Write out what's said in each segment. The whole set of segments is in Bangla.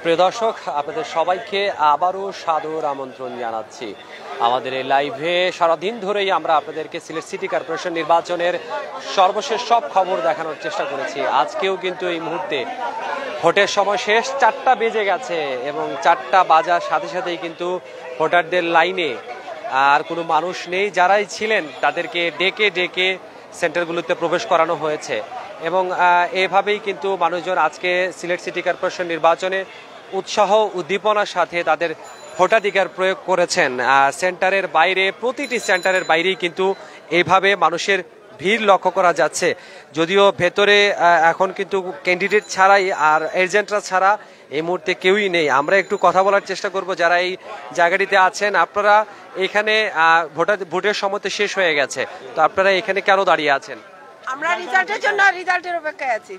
প্রিয় দর্শক, আপনাদের সবাইকে আবারও সাদর আমন্ত্রণ জানাচ্ছি আমাদের এই লাইভে। সারাদিন ধরেই আমরা আপনাদেরকে সিলেট সিটি কর্পোরেশন নির্বাচনের সর্বশেষ সব খবর দেখানোর চেষ্টা করেছি। আজকেও কিন্তু এই মুহূর্তে ভোটের সময় শেষ, 4টা বেজে গেছে এবং 4টা বাজার সাথে সাথেই কিন্তু ভোটারদের লাইনে আর কোনো মানুষ নেই। যারাই ছিলেন তাদেরকে ডেকে ডেকে সেন্টারগুলোতে প্রবেশ করানো হয়েছে এবং এভাবেই কিন্তু মানুষজন আজকে সিলেট সিটি কর্পোরেশন নির্বাচনে উৎসাহ উদ্দীপনার সাথে তাদের ভোটাধিকার প্রয়োগ করেছেন। সেন্টারের বাইরে, প্রতিটি সেন্টারের বাইরেই কিন্তু এইভাবে মানুষের ভিড় লক্ষ্য করা যাচ্ছে। যদিও ভেতরে এখন কিন্তু ক্যান্ডিডেট ছাড়াই আর এজেন্টরা ছাড়া এই মুহূর্তে কেউই নেই। আমরা একটু কথা বলার চেষ্টা করব যারা এই জায়গাটিতে আছেন। আপনারা এখানে ভোটের সময় তো শেষ হয়ে গেছে, তো আপনারা এখানে কেন দাঁড়িয়ে আছেন? আমরা রেজাল্টের জন্য রেজাল্টের অপেক্ষায় আছি।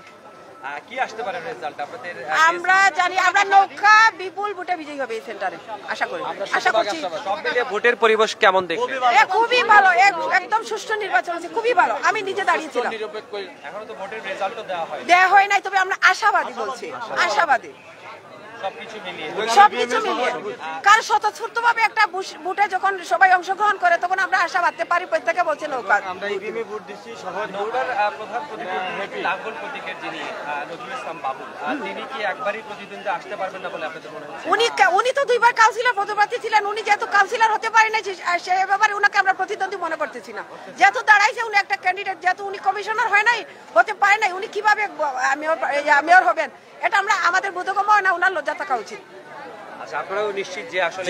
কি আসতে পারে রেজাল্ট আপনাদের? আমরা জানি আমরা নৌকা বিপুল ভোটে বিজয়ী হবে এই সেন্টারে, আশা করি, আশা করছি। সব মিলিয়ে ভোটের পরিবেশ কেমন দেখলেন? খুবই ভালো, একদম সুষ্ঠু নির্বাচন হচ্ছে, খুবই ভালো। আমি নিজে দাঁড়িয়েছিলাম। এখনো তো ভোটের রেজাল্টও দেওয়া হয় নাই, তবে আমরা আশাবাদী বলছি, আশাবাদী সবকিছু মিলিয়ে। কারণ স্বতঃস্ফূর্তভাবে একটা ভোটে যখন সবাই অংশগ্রহণ করে তখন আমরা আশা বাঁধতে পারি। প্রত্যেকে বলছে নৌকা। আমরা ইভিএমে ভোট দিচ্ছি। নৌকার প্রধান প্রতিদ্বন্দ্বী লাঙ্গল প্রতীকের যিনি নজরুল ইসলাম বাবু, তিনি কি একবারই প্রতিদ্বন্দ্বী আসতে পারবেন না বলে আপনাদের মনে হচ্ছে? উনি তো 2বার কাউন্সিলর পদপ্রার্থী ছিলেন। উনি যেহেতু কাউন্সিলর হতে পারেন না, সে ব্যাপারে উনাকে আমরা প্রতিদ্বন্দ্বী মনে করতেছি না। যেহেতু দাঁড়াইছে উনি একটা ক্যান্ডিডেট, যেহেতু উনি কমিশনার হয় নাই, হতে পারে নাই, উনি কিভাবে মেয়র হবেন? এটা আমরা আমাদের বোধগম্য হয় না, উনার লজ্জা থাকা উচিত। আচ্ছা, আপনারাও নিশ্চিত যে আসলে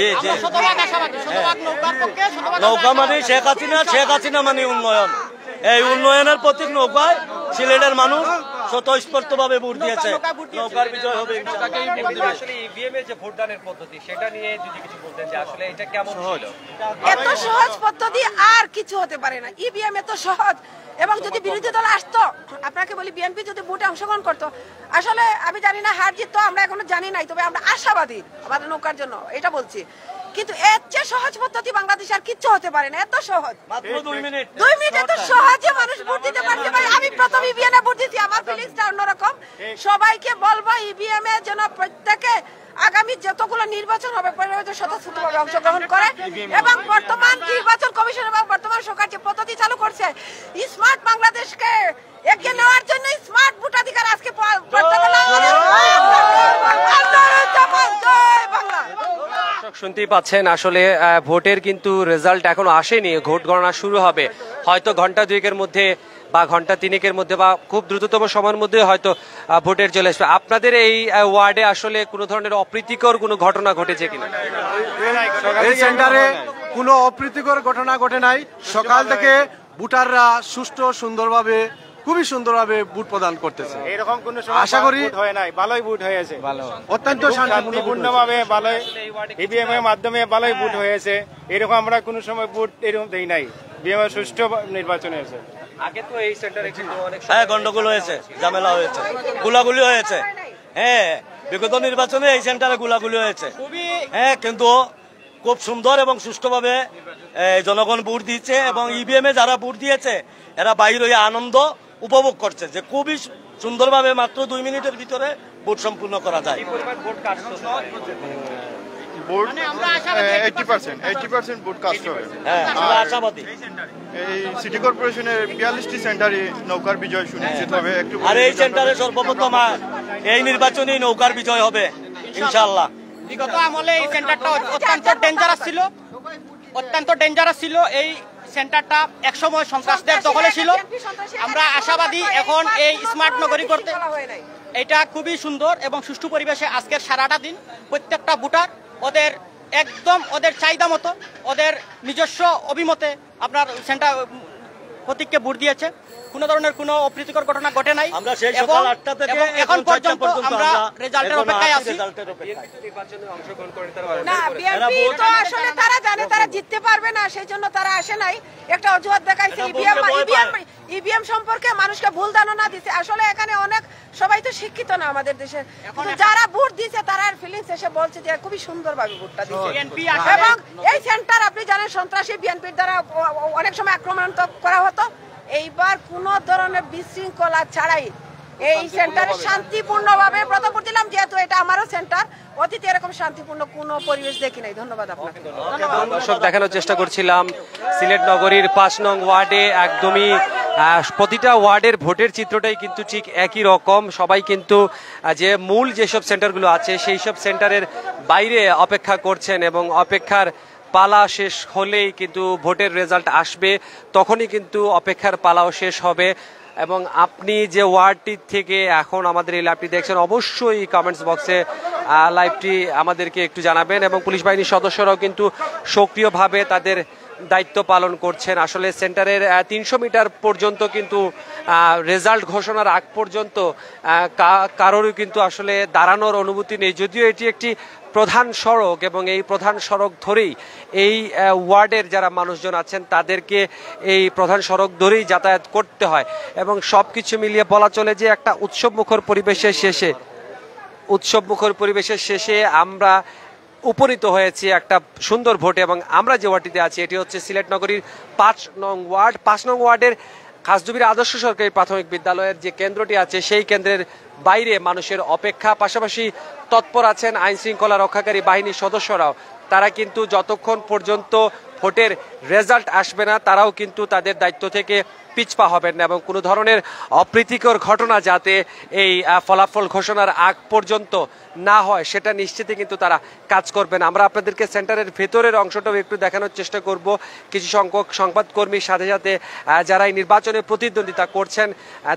নৌকা মানে শেখ হাসিনা মানে উন্নয়ন। এই উন্নয়নের প্রতীক নৌকায় সিলেটের মানুষ স্বতঃস্ফূর্তভাবে ভোট দিয়েছে। নৌকার বিজয় হবে। আসলে ইভিএম এর যে ভোটদানের পদ্ধতি, সেটা নিয়ে যদি কিছু বলতেন যে আসলে এটা কেমন ছিল? এত সহজ পদ্ধতি আর কিছু হতে পারে না। ইভিএম এত সহজ, এবং যদি বিরোধী দল আসতো, আপনাকে বলি বিএনপি যদি ভোটে অংশগ্রহণ করতো, আসলে আমি জানি না হার জিত তো আমরা এখনো জানি নাই, তবে আমরা আশাবাদী আমাদের নৌকার জন্য, এটা বলছি। কিন্তু এর চেয়ে সহজ পদ্ধতি বাংলাদেশ আর কিচ্ছু হতে পারে না। এত সহজ, মাত্র 2 মিনিট। 2 মিনিটে তো সহজে মানুষ ভোট দিতে পারছে। ভাই, আমি প্রথম ইভিএম এ ভোট দিচ্ছি, আমার ফিলিংসটা অন্যরকম। সবাইকে বলবো ইভিএম এর জন্য প্রত্যেকে আগামী যতগুলো নির্বাচন হবে স্বতঃস্ফূর্তভাবে অংশগ্রহণ করে, এবং বর্তমান নির্বাচন কমিশন এবং বর্তমান সরকার যে পদ্ধতি চালু করছে স্মার্ট বাংলাদেশকে এগিয়ে নেওয়ার জন্য, স্মার্ট ভোটাধিকার আজকে শুনতেই পাচ্ছেন। আসলে ভোটের কিন্তু রেজাল্ট এখনো আসেনি, ভোট গণনা শুরু হবে হয়তো ঘন্টা 2-এর মধ্যে বা ঘন্টা 3-এর মধ্যে বা খুব দ্রুততম সময়ের মধ্যে হয়তো ভোটের চলে আসবে। আপনাদের এই ওয়ার্ডে আসলে কোনো ধরনের অপ্রীতিকর কোনো ঘটনা ঘটেছে কিনা? এই সেন্টারে কোনো অপ্রীতিকর ঘটনা ঘটে নাই। সকাল থেকে ভোটাররা সুষ্ঠু সুন্দরভাবে, খুবই সুন্দরভাবে ভোট প্রদান করতেছে। এরকম কোনো আশা করি হয় নাই, ভালোই ভোট হয়েছে। অত্যন্ত শান্তিপূর্ণভাবে ভালোই ইভিএম এর মাধ্যমে ভালোই ভোট হয়েছে। এরকম আমরা কোনো সময় ভোট এরকম দেই নাই। ইভিএম সুষ্ঠু নির্বাচন হয়েছে। আগে তো এই সেন্টারে কিন্তু অনেক গন্ডগোল হয়েছে, ঝামেলা হয়েছে, গুলাগুলি হয়েছে। হ্যাঁ, বিগত নির্বাচনে এই সেন্টারে গুলাগুলি হয়েছে। হ্যাঁ, কিন্তু খুব সুন্দর এবং সুষ্ঠুভাবে জনগণ ভোট দিচ্ছে, এবং ইভিএম এ যারা ভোট দিয়েছে এরা বাইরে আনন্দ উপভোগ করছে যে খুবই সুন্দরভাবে মাত্র 2 মিনিটের ভিতরে ভোট সম্পূর্ণ করা যায়। এই সিটি কর্পোরেশনের 42টি সেন্টারে নৌকার বিজয় সুনিশ্চিত হবে। আর এই সেন্টারে সর্বপ্রথম এই নির্বাচনে নৌকার বিজয় হবে ইনশাআল্লাহ। বিগত আমলে এই সেন্টারটা অত্যন্ত ডেঞ্জারাস ছিল। এই সেন্টারটা একসময় সন্ত্রাসদের দখলে ছিল। আমরা আশাবাদী এখন এই স্মার্ট নগরী করতে এটা খুবই সুন্দর এবং সুষ্ঠু পরিবেশে আজকের সারাটা দিন প্রত্যেকটা ভোটার ওদের চাহিদা মতো, ওদের নিজস্ব অভিমতে আপনার সেন্টার প্রতীককে ভোট দিয়েছে। কোনো ধরনের কোনো অপ্রীতিকর ঘটনা ঘটে নাই। আমরা সেই সকাল 8টা থেকে এখন পর্যন্ত আমরা রেজাল্টের অপেক্ষায় আছি। না, বিএনপি তো আসলে তারা জানে তারা জিততে পারবে না, সেই জন্য তারা আসে নাই। একটা অজুহাত দেখাইছে ইভিএম সম্পর্কে মানুষকে ভুল ধারণা দিচ্ছে। আসলে এখানে অনেক সবাই তো শিক্ষিত না আমাদের দেশে, যারা ভোট দিচ্ছে তারা ফিলিংস এসে বলছে যে খুবই সুন্দরভাবে ভোটটা দিচ্ছে। এবং এই সেন্টার আপনি জানেন সন্ত্রাসী বিএনপির দ্বারা অনেক সময় আক্রমণ করা হতো। এইবার কোন ধরনের বিশৃঙ্খলা ছাড়াই এই সেন্টারে শান্তিপূর্ণভাবে প্রথম দিলাম, যেহেতু এটা শান্তিপূর্ণ কোনো পরিবেশ দেখি নাই। ধন্যবাদ আপনাকে। দর্শক, দেখানোর চেষ্টা করছিলাম সিলেট নগরীর 5 নং ওয়ার্ডে একদমই প্রতিটা ওয়ার্ডের ভোটের চিত্রটাই কিন্তু ঠিক একই রকম। সবাই কিন্তু যে মূল যেসব সেন্টারগুলো আছে সেই সব সেন্টারের বাইরে অপেক্ষা করছেন এবং অপেক্ষার পালা শেষ হলেই কিন্তু ভোটের রেজাল্ট আসবে, তখনই কিন্তু অপেক্ষার পালাও শেষ হবে। এবং আপনি যে ওয়ার্ডটি থেকে এখন আমাদের এই লাইভটি দেখছেন, অবশ্যই কমেন্টস বক্সে লাইভটি আমাদেরকে একটু জানাবেন। এবং পুলিশ বাহিনীর সদস্যরাও কিন্তু সক্রিয়ভাবে তাদের দায়িত্ব পালন করছেন। আসলে সেন্টারের 300 মিটার পর্যন্ত কিন্তু রেজাল্ট ঘোষণার আগ পর্যন্ত কারোরই কিন্তু আসলে দাঁড়ানোর অনুভূতি নেই, যদিও এটি একটি প্রধান সড়ক এবং এই প্রধান সড়ক ধরেই এই ওয়ার্ডের যারা মানুষজন আছেন তাদেরকে এই প্রধান সড়ক ধরেই যাতায়াত করতে হয়। এবং সব কিছু মিলিয়ে বলা চলে যে একটা উৎসবমুখর পরিবেশের শেষে আমরা উপনীত হয়েছি একটা সুন্দর ভোটে। এবং আমরা যে ওয়ার্ডটিতে আছি এটি হচ্ছে সিলেট নগরীর 5 নং ওয়ার্ড। 5 নং ওয়ার্ডের খাসদুবির আদর্শ সরকারি প্রাথমিক বিদ্যালয়ের যে কেন্দ্রটি আছে সেই কেন্দ্রের বাইরে মানুষের অপেক্ষা, পাশাপাশি তৎপর আছেন আইন শৃঙ্খলা রক্ষাকারী বাহিনীর সদস্যরাও। তারা কিন্তু যতক্ষণ পর্যন্ত ভোটের রেজাল্ট আসবে না তারাও কিন্তু তাদের দায়িত্ব থেকে পিছপা হবেন না এবং কোনো ধরনের অপ্রীতিকর ঘটনা যাতে এই ফলাফল ঘোষণার আগ পর্যন্ত না হয় সেটা নিশ্চিতই কিন্তু তারা কাজ করবেন। আমরা আপনাদেরকে সেন্টারের ভেতরের অংশটাও একটু দেখানোর চেষ্টা করব। কিছু সংখ্যক সংবাদকর্মীর সাথে সাথে যারা এই নির্বাচনে প্রতিদ্বন্দ্বিতা করছেন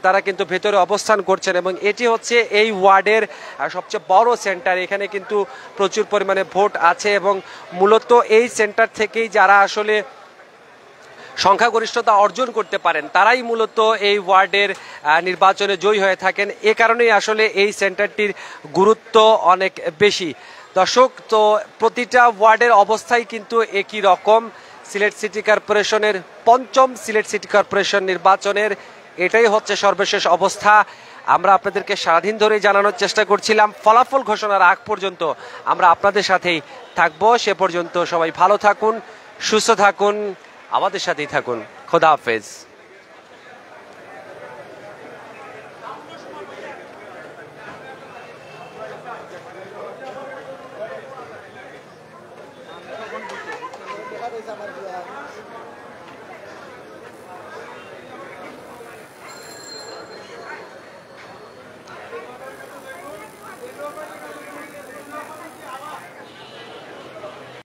তারা কিন্তু ভেতরে অবস্থান করছেন। এবং এটি হচ্ছে এই ওয়ার্ডের সবচেয়ে বড় সেন্টার। এখানে কিন্তু প্রচুর পরিমাণে ভোট আছে এবং মূলত এই সেন্টার থেকেই যারা আসলে সংখ্যাগরিষ্ঠতা অর্জন করতে পারেন তারাই মূলত এই ওয়ার্ডের নির্বাচনে জয়ী হয়ে থাকেন। এ কারণেই আসলে এই সেন্টারটির গুরুত্ব অনেক বেশি। দর্শক, তো প্রতিটা ওয়ার্ডের অবস্থাই কিন্তু একই রকম। সিলেট সিটি কর্পোরেশনের 5ম সিলেট সিটি কর্পোরেশন নির্বাচনের এটাই হচ্ছে সর্বশেষ অবস্থা। আমরা আপনাদেরকে সারাদিন ধরেই জানানোর চেষ্টা করছিলাম। ফলাফল ঘোষণার আগ পর্যন্ত আমরা আপনাদের সাথেই থাকবো। সে পর্যন্ত সবাই ভালো থাকুন, সুস্থ থাকুন, আমাদের সাথেই থাকুন। খোদা হাফেজ।